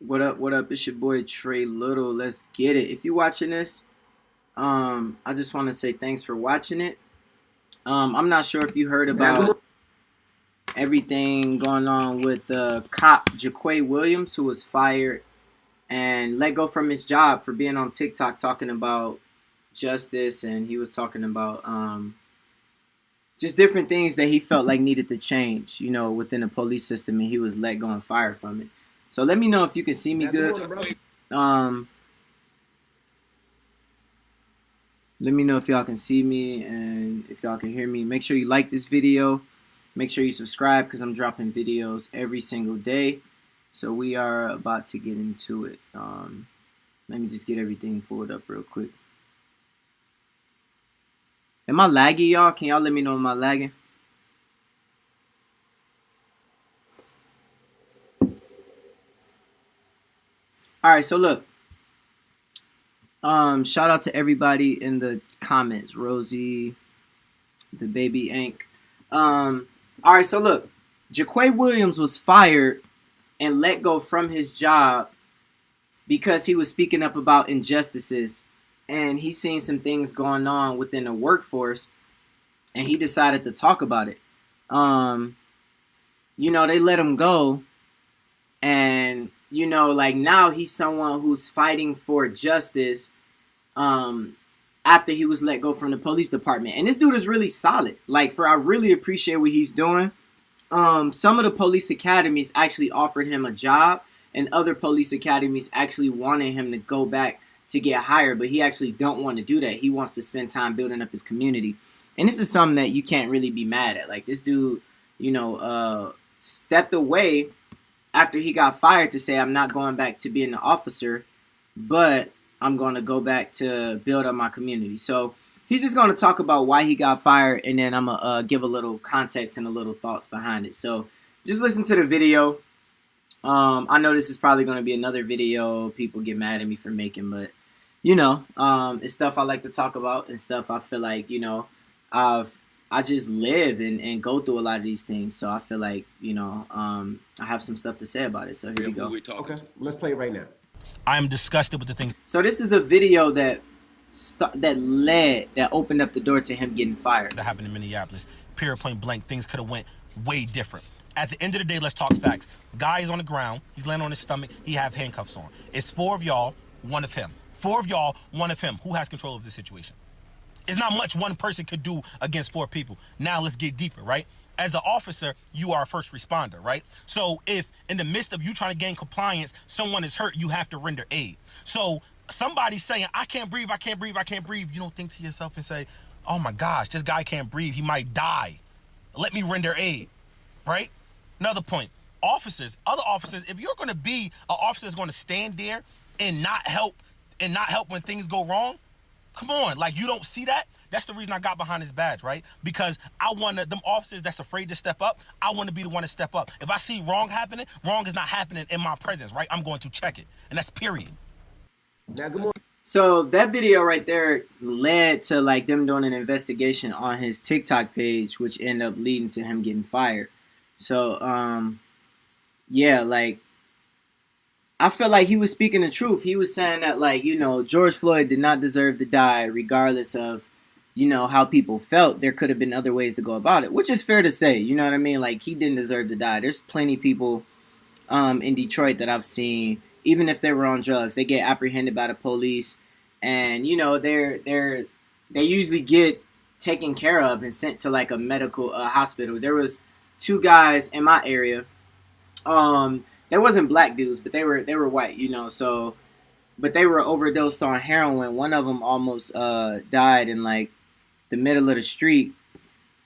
What up? What up? It's your boy Trey Little. Let's get it. If you're watching this, I just want to say thanks for watching it. I'm not sure if you heard about everything going on with the cop Jaquay Williams, who was fired and let go from his job for being on TikTok talking about justice, and he was talking about just different things that he felt like needed to change, within the police system, and he was let go and fired from it. So let me know if you can see me good. Um, Let me know if y'all can see me and if y'all can hear me. Make sure you like this video. Make sure you subscribe because I'm dropping videos every single day. So we are about to get into it. Let me just get everything pulled up real quick. Am I laggy, y'all? Can y'all let me know am I lagging? Alright, so look. Shout out to everybody in the comments. Rosie, the baby Ink. Alright, so look. Jaquay Williams was fired and let go from his job because he was speaking up about injustices, and he's seen some things going on within the workforce, and he decided to talk about it. They let him go, and like now he's someone who's fighting for justice after he was let go from the police department. And this dude is really solid. I really appreciate what he's doing. Some of the police academies actually offered him a job, and other police academies actually wanted him to go back to get hired, but he actually don't want to do that. He wants to spend time building up his community. And this is something that you can't really be mad at. Like, this dude, stepped away after he got fired to say, I'm not going back to being an officer, but I'm going to go back to build up my community. So he's just going to talk about why he got fired, and then I'm going to give a little context and a little thoughts behind it. So just listen to the video. I know this is probably going to be another video people get mad at me for making, but, it's stuff I like to talk about and stuff I feel like, I just live and go through a lot of these things. So I feel like, I have some stuff to say about it. So here we go. Okay, let's play it right now. I am disgusted with the things So this is the video that opened up the door to him getting fired. that happened in Minneapolis. Period, point blank. Things could have went way different. At the end of the day, let's talk facts. Guy is on the ground. He's laying on his stomach. He have handcuffs on. It's four of y'all, one of him. Four of y'all, one of him. Who has control of this situation? It's not much one person could do against four people. Now let's get deeper, right? As an officer, you are a first responder, right? So if in the midst of you trying to gain compliance, someone is hurt, you have to render aid. So somebody's saying, I can't breathe, I can't breathe, I can't breathe. You don't think to yourself and say, oh my gosh, this guy can't breathe. He might die. Let me render aid, right? Another point, officers, other officers, if you're going to be an officer that's going to stand there and not help when things go wrong, come on, like you don't see that? That's the reason I got behind this badge, right? Because I want them officers that's afraid to step up, I want to be the one to step up. If I see wrong happening, wrong is not happening in my presence, right? I'm going to check it. And that's period. Now, good morning. So that video right there led to like them doing an investigation on his TikTok page, which ended up leading to him getting fired. So, yeah, like, I feel like he was speaking the truth. He was saying that, like, George Floyd did not deserve to die regardless of, how people felt. There could have been other ways to go about it, which is fair to say. You know what I mean? Like, he didn't deserve to die. There's plenty of people in Detroit that I've seen, even if they were on drugs, they get apprehended by the police, and, they usually get taken care of and sent to, like, a medical hospital. There was two guys in my area. They wasn't black dudes, but they were white, So, but they were overdosed on heroin. One of them almost died in like the middle of the street,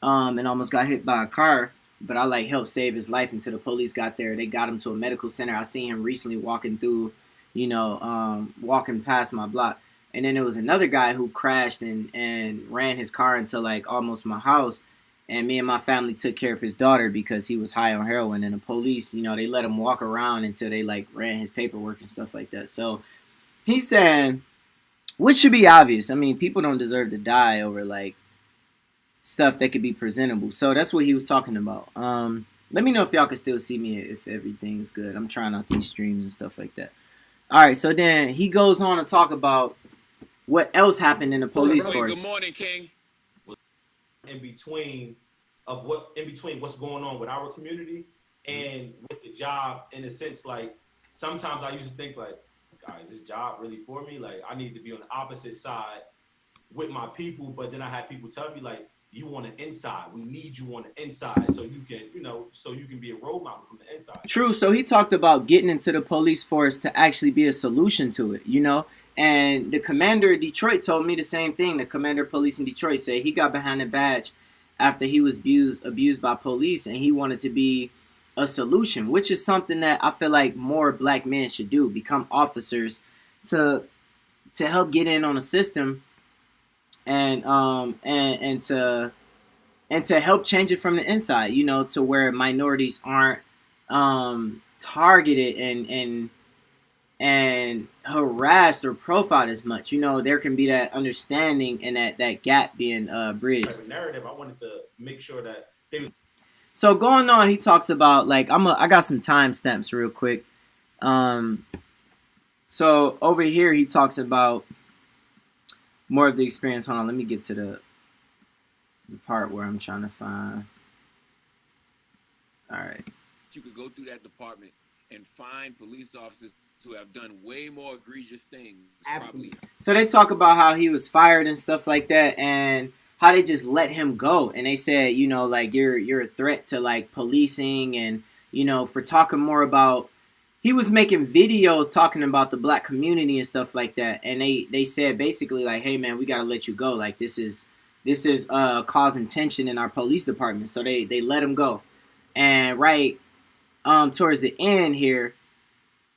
and almost got hit by a car. But I like helped save his life until the police got there. They got him to a medical center. I seen him recently walking through, walking past my block. And then there was another guy who crashed and ran his car into like almost my house. And me and my family took care of his daughter because he was high on heroin. And the police, they let him walk around until they like ran his paperwork and stuff like that. So he's saying, which should be obvious. I mean, people don't deserve to die over like stuff that could be presentable. So that's what he was talking about. Let me know if y'all can still see me if everything's good. I'm trying out these streams and stuff like that. All right, so then he goes on to talk about what else happened in the police force. Good morning, King. In between what's going on with our community and with the job, in a sense, like sometimes I used to think like, guys, this job really for me? Like I need to be on the opposite side with my people, but then I had people tell me like, you on the inside. We need you on the inside so you can, so you can be a role model from the inside. True. So he talked about getting into the police force to actually be a solution to it, And the commander of Detroit told me the same thing. The commander of police in Detroit said he got behind the badge after he was abused by police, and he wanted to be a solution, which is something that I feel like more black men should do, become officers to help get in on the system and to help change it from the inside, to where minorities aren't targeted and harassed or profiled as much. There can be that understanding and that gap being bridged. As a narrative, I wanted to make sure that they. So going on, he talks about like I got some timestamps real quick. So over here he talks about more of the experience. Hold on, let me get to the part where I'm trying to find. All right. You could go through that department and find police officers who have done way more egregious things. Absolutely. So they talk about how he was fired and stuff like that, and how they just let him go. And they said, like you're a threat to like policing, and for talking more about. He was making videos talking about the black community and stuff like that, and they said basically like, hey man, we gotta let you go. Like this is causing tension in our police department. So they let him go, and right towards the end here,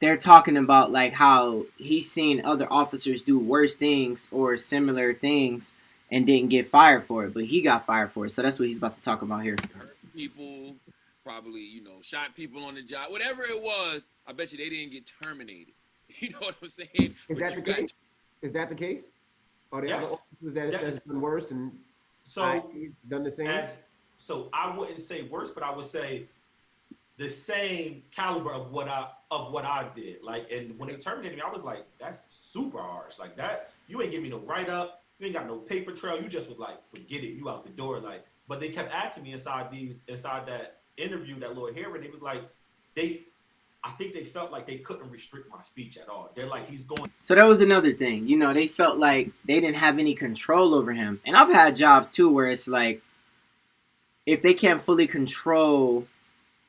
they're talking about like how he's seen other officers do worse things or similar things and didn't get fired for it, but he got fired for it. So that's what he's about to talk about here. Hurt people, probably, shot people on the job. Whatever it was, I bet you they didn't get terminated. You know what I'm saying? Is that the case? Is that the case? Are there other officers that's done worse and done the same? So I wouldn't say worse, but I would say the same caliber of what I did. Like, and when they terminated me, I was like, that's super harsh. Like that, you ain't give me no write up, you ain't got no paper trail. You just was like, forget it, you out the door. Like, but they kept asking me inside that interview, that little hearing, it was like I think they felt like they couldn't restrict my speech at all. They're like, he's going. So that was another thing. They felt like they didn't have any control over him. And I've had jobs too where it's like, if they can't fully control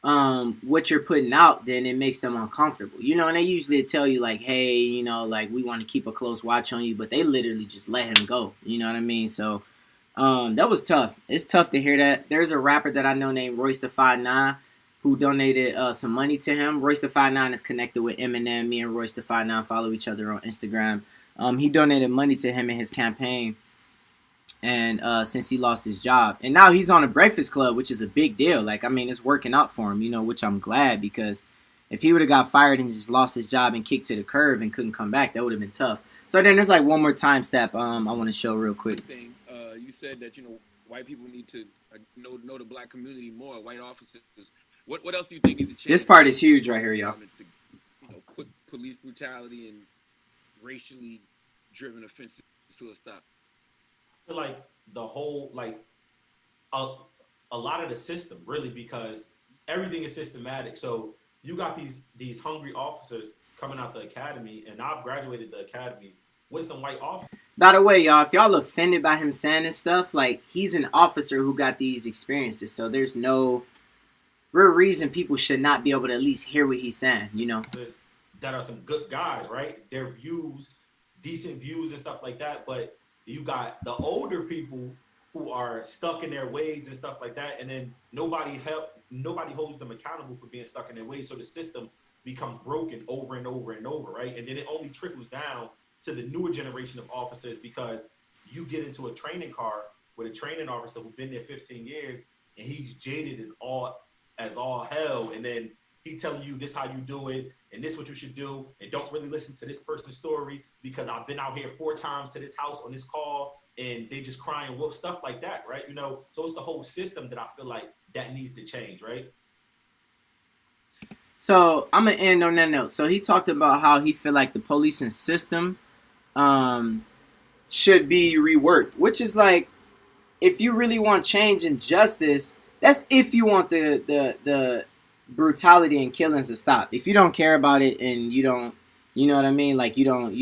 what you're putting out, then it makes them uncomfortable. And they usually tell you like, hey, like we want to keep a close watch on you, but they literally just let him go. You know what I mean? So that was tough. It's tough to hear that. There's a rapper that I know named Royce da 5'9" who donated some money to him. Royce da 5'9" is connected with Eminem. Me and Royce da 5'9" follow each other on Instagram. He donated money to him in his campaign, and since he lost his job. And now he's on a Breakfast Club, which is a big deal. Like, I mean, it's working out for him, which I'm glad, because if he would have got fired and just lost his job and kicked to the curb and couldn't come back, that would have been tough. So then there's like one more time step I want to show real quick. You said that, white people need to know the black community more, white officers. What else do you think needs to change? This part is huge right here, y'all. Put police brutality and racially driven offenses to a stop. I feel like the whole, like, a lot of the system, really, because everything is systematic. So you got these hungry officers coming out the academy, and I've graduated the academy with some white officers. By the way, y'all, if y'all offended by him saying this stuff, like, he's an officer who got these experiences, so there's no real reason people should not be able to at least hear what he's saying, That are some good guys, right? Their views, decent views and stuff like that, but you got the older people who are stuck in their ways and stuff like that, and then nobody holds them accountable for being stuck in their ways, so the system becomes broken over and over and over, right? And then it only trickles down to the newer generation of officers, because you get into a training car with a training officer who's been there 15 years, and he's jaded as all hell, and then he telling you this how you do it, and this what you should do, and don't really listen to this person's story, because I've been out here 4 times to this house on this call, and they just crying wolf, stuff like that, right? So it's the whole system that I feel like that needs to change, right? So I'm gonna end on that note. So he talked about how he feel like the policing system should be reworked, which is like, if you really want change and justice, that's if you want the brutality and killings to stop. If you don't care about it and you don't, you know what I mean, like you don't